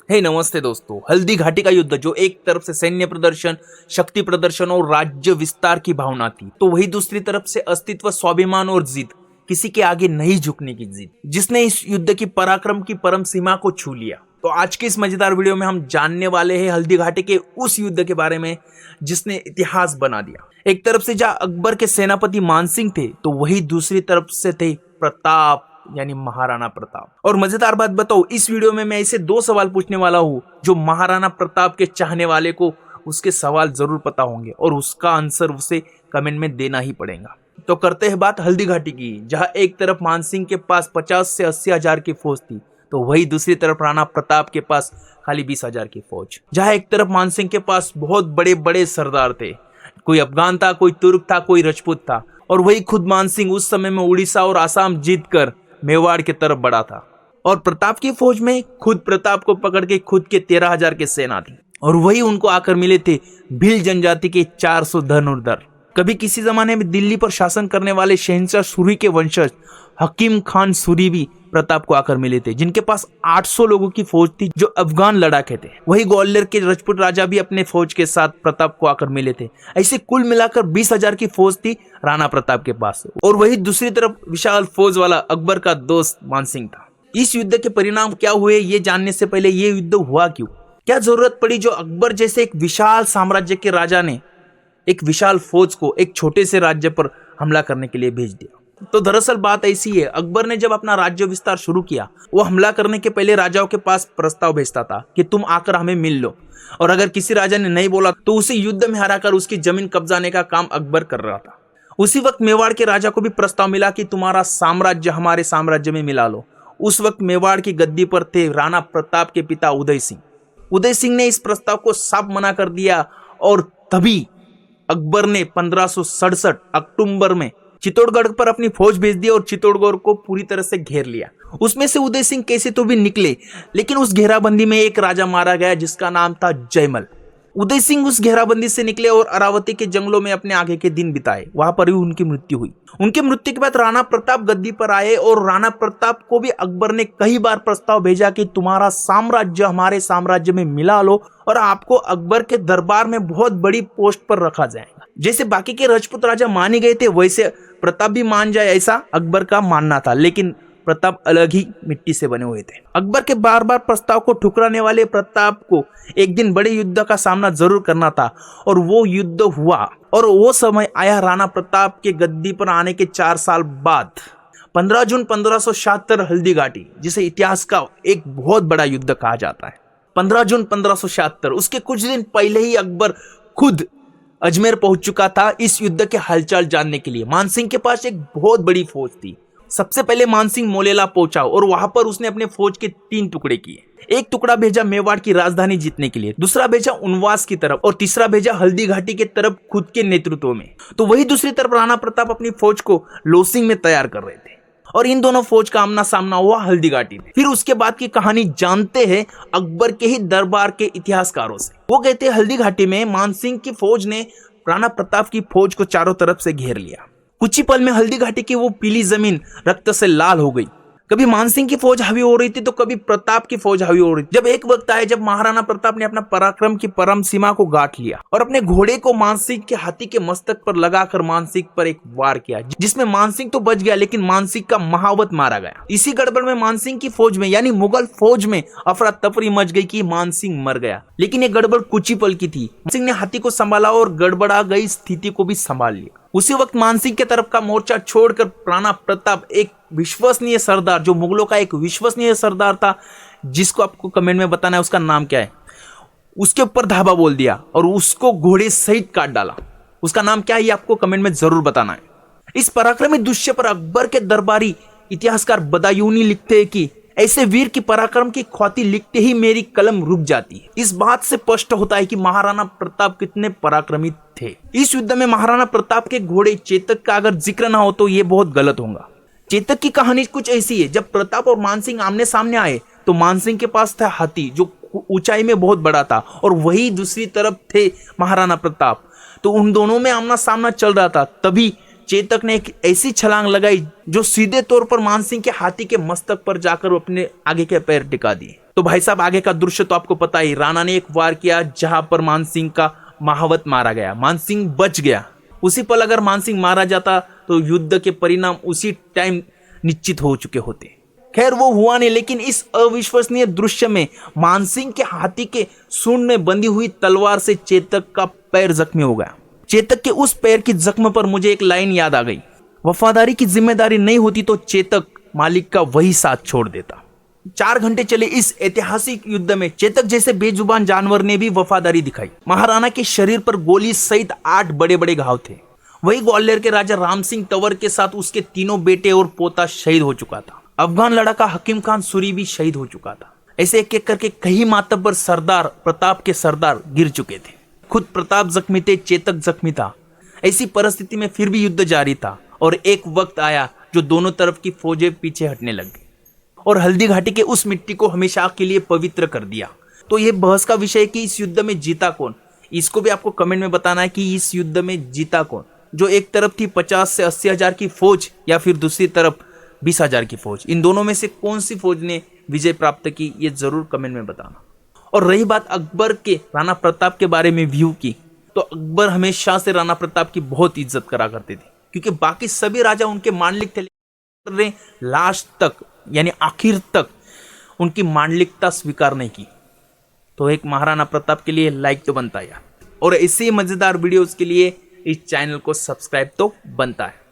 नमस्ते दोस्तों। हल्दी घाटी का युद्ध जो एक तरफ से सैन्य प्रदर्शन, शक्ति प्रदर्शन और राज्य विस्तार की भावना थी, तो वही दूसरी तरफ से अस्तित्व, स्वाभिमान और जीत, किसी के आगे नहीं झुकने की जीत, जिसने इस युद्ध की पराक्रम की परम सीमा को छू लिया। तो आज के इस मजेदार वीडियो में हम जानने वाले हैं हल्दी घाटी के उस युद्ध के बारे में जिसने इतिहास बना दिया। एक तरफ से जहां अकबर के सेनापति मानसिंह थे, तो वही दूसरी तरफ से थे प्रताप यानी महाराणा प्रताप। और मजेदार बात बताओ, इस वीडियो में मैं इसे 2 सवाल पूछने वाला हूँ जो महाराणा प्रताप के चाहने वाले को उसके सवाल जरूर पता होंगे और उसका आंसर उसे कमेंट में देना ही पड़ेगा। तो करते हैं बात हल्दी घाटी की, जहां एक तरफ मानसिंह के पास 50 से 80 हजार की फौज थी, तो वही दूसरी तरफ राणा प्रताप के पास खाली 20 हजार की फौज। जहां एक तरफ मानसिंह के पास बहुत बड़े बड़े सरदार थे, कोई अफगान था, कोई तुर्क था, कोई राजपूत था, और वही खुद मानसिंह उस समय में उड़ीसा और आसाम जीत कर मेवाड़ की तरफ बढ़ा था। और प्रताप की फौज में खुद प्रताप को पकड़ के खुद के 13,000 के सेना थी, और वही उनको आकर मिले थे भील जनजाति के 400 धनुर्धर। कभी किसी जमाने में दिल्ली पर शासन करने वाले शहंशाह सूरी के वंशज हकीम खान सूरी भी प्रताप को आकर मिले थे, जिनके पास 800 लोगों की फौज थी जो अफगान लड़ाके थे। वही ग्वालियर के राजपूत राजा भी अपने फौज के साथ प्रताप को आकर मिले थे। ऐसे कुल मिलाकर 20,000 की फौज थी राणा प्रताप के पास। और वही दूसरी तरफ विशाल फौज वाला अकबर का दोस्त मानसिंह था। इस युद्ध के परिणाम क्या हुए ये जानने से पहले ये युद्ध हुआ क्यों, क्या जरूरत पड़ी जो अकबर जैसे एक विशाल साम्राज्य के राजा ने एक विशाल फौज को एक छोटे से राज्य पर हमला करने के लिए भेज दिया। तो दरअसल बात ऐसी है, अकबर ने जब अपना राज्य विस्तार शुरू किया, वो हमला करने के पहले राजाओं के पास प्रस्ताव भेजता था कि तुम आकर हमें मिल लो, और अगर किसी राजा ने नहीं बोला तो उसे युद्ध में हराकर उसकी जमीन कब्जाने का काम अकबर कर रहा था। उसी वक्त मेवाड़ के राजा को भी प्रस्ताव मिला कि तुम्हारा साम्राज्य हमारे साम्राज्य में मिला लो। उस वक्त मेवाड़ की गद्दी पर थे राणा प्रताप के पिता उदय सिंह। उदय सिंह ने इस प्रस्ताव को साफ मना कर दिया, और तभी अकबर ने 1567 अक्टूबर में चित्तौड़गढ़ पर अपनी फौज भेज दी और चित्तौड़गढ़ को पूरी तरह से घेर लिया। उसमें से उदय सिंह कैसे तो भी निकले, लेकिन उस घेराबंदी में एक राजा मारा गया जिसका नाम था जयमल। उदय सिंह उस घेराबंदी से निकले और अरावती के जंगलों में अपने आगे के दिन बिताए। वहां पर ही उनकी मृत्यु हुई। उनकी मृत्यु के बाद राणा प्रताप गद्दी पर आए, और राणा प्रताप को भी अकबर ने कई बार प्रस्ताव भेजा कि तुम्हारा साम्राज्य हमारे साम्राज्य में मिला लो और आपको अकबर के दरबार में बहुत बड़ी पोस्ट पर रखा जाएगा। जैसे बाकी के राजपूत राजा मान ही गए थे, वैसे प्रताप भी मान जाए, ऐसा अकबर का मानना था। लेकिन प्रताप अलग ही मिट्टी से बने हुए थे। अकबर के बार बार प्रस्ताव को ठुकराने वाले प्रताप को एक दिन बड़े युद्ध का सामना जरूर करना था, और वो युद्ध हुआ। और वो समय आया राणा प्रताप के गद्दी पर आने के 4 साल बाद, 15 जून 1576 हल्दी घाटी, जिसे इतिहास का एक बहुत बड़ा युद्ध कहा जाता है। 15 जून 1576, उसके कुछ दिन पहले ही अकबर खुद अजमेर पहुंच चुका था इस युद्ध के हालचाल जानने के लिए। मानसिंह के पास एक बहुत बड़ी फौज थी। सबसे पहले मानसिंह मोलेला पहुंचा, और वहां पर उसने अपने फौज के 3 टुकड़े किए। एक टुकड़ा भेजा मेवाड़ की राजधानी जीतने के लिए, दूसरा भेजा उनवास की तरफ, और तीसरा भेजा हल्दी घाटी की तरफ खुद के नेतृत्व में। तो वही दूसरी तरफ राणा प्रताप अपनी फौज को लोसिंग में तैयार कर रहे थे, और इन दोनों फौज का आमना सामना हुआ हल्दी घाटी में। फिर उसके बाद की कहानी जानते हैं अकबर के ही दरबार के इतिहासकारों से। वो कहते हैं हल्दी घाटी में मानसिंह की फौज ने राणा प्रताप की फौज को चारों तरफ से घेर लिया। कुछ ही पल में हल्दी घाटी की वो पीली जमीन रक्त से लाल हो गई। कभी मानसिंह की फौज हावी हो रही थी, तो कभी प्रताप की फौज हावी हो रही थी। जब एक वक्त आया जब महाराणा प्रताप ने अपना पराक्रम की परम सीमा को गांठ लिया, और अपने घोड़े को मानसिंह के हाथी के मस्तक पर लगाकर मानसिंह पर एक वार किया, जिसमें मानसिंह तो बच गया, लेकिन मानसिंह का महावत मारा गया। इसी गड़बड़ में मानसिंह की फौज में यानी मुगल फौज में अफरा तफरी मच गई कि मानसिंह मर गया। लेकिन ये गड़बड़ कुछ ही पल की थी। मानसिंह ने हाथी को संभाला और गड़बड़ा गई स्थिति को भी संभाल लिया। उसी वक्त मानसिंह के तरफ का मोर्चा छोड़कर राणा प्रताप, एक विश्वसनीय सरदार, जो मुगलों का एक विश्वसनीय सरदार था, जिसको आपको कमेंट में बताना है उसका नाम क्या है, उसके ऊपर धावा बोल दिया और उसको घोड़े सहित काट डाला। उसका नाम क्या है ये आपको कमेंट में जरूर बताना है। इस पराक्रमी दृश्य पर अकबर के दरबारी इतिहासकार बदायूनी लिखते हैं कि ऐसे वीर की पराक्रम की ख्याति लिखते ही मेरी कलम रुक जाती है। इस बात से स्पष्ट होता है कि महाराणा प्रताप कितने पराक्रमी थे। इस युद्ध में महाराणा प्रताप के घोड़े चेतक का अगर जिक्र ना हो तो ये बहुत गलत होगा। चेतक की कहानी कुछ ऐसी है, जब प्रताप और मानसिंह आमने सामने आए तो मानसिंह के पास था हाथी जो ऊंचाई में बहुत बड़ा था, और वही दूसरी तरफ थे महाराणा प्रताप। तो उन दोनों में आमना सामना चल रहा था। तभी चेतक ने एक ऐसी छलांग लगाई जो सीधे तौर पर मानसिंह के हाथी के मस्तक पर जाकर अपने आगे के पैर टिका दिए। तो भाई साहब आगे का दृश्य तो आपको पता ही, राणा ने एक वार किया जहां पर मानसिंह का महावत मारा गया, मानसिंह बच गया। उसी पल अगर मानसिंह मारा जाता तो युद्ध के परिणाम उसी टाइम निश्चित हो चुके होते। खैर वो हुआ नहीं, लेकिन इस अविश्वसनीय दृश्य में मानसिंह के हाथी के सूंड में बंधी हुई तलवार से चेतक का पैर जख्मी हो गया। चेतक के उस पैर की जख्म पर मुझे एक लाइन याद आ गई, वफादारी की जिम्मेदारी नहीं होती तो चेतक मालिक का वही साथ छोड़ देता। 4 घंटे चले इस ऐतिहासिक युद्ध में चेतक जैसे बेजुबान जानवर ने भी वफादारी दिखाई। महाराणा के शरीर पर गोली सहित 8 बड़े बड़े घाव थे। वही ग्वालियर के राजा राम सिंह तंवर के साथ उसके तीनों बेटे और पोता शहीद हो चुका था। अफगान लड़ाका हकीम खान सूरी भी शहीद हो चुका था। ऐसे एक एक करके कई मातब्बर सरदार, प्रताप के सरदार गिर चुके थे। खुद प्रताप जख्मी थे, चेतक जख्मी था। ऐसी परिस्थिति में फिर भी युद्ध जारी था और एक वक्त आया जो दोनों तरफ की फौजें पीछे हटने लग गई और हल्दी घाटी के उस मिट्टी को हमेशा के लिए पवित्र कर दिया। तो ये बहस का विषय है कि इस युद्ध में जीता कौन। इसको भी आपको कमेंट में बताना है कि इस युद्ध में जीता कौन, जो एक तरफ थी 50 से 80 हजार की फौज या फिर दूसरी तरफ 20 हजार की फौज। इन दोनों में से कौन सी फौज ने विजय प्राप्त की, ये जरूर कमेंट में बताना। और रही बात अकबर के राणा प्रताप के बारे में व्यू की, तो अकबर हमेशा से राणा प्रताप की बहुत इज्जत करा करते थे, क्योंकि बाकी सभी राजा उनके मांडलिक थे, लास्ट तक यानी आखिर तक उनकी मांडलिकता स्वीकार नहीं की। तो एक महाराणा प्रताप के लिए लाइक तो बनता है यार, और ऐसे मजेदार वीडियोस के लिए इस चैनल को सब्सक्राइब तो बनता है।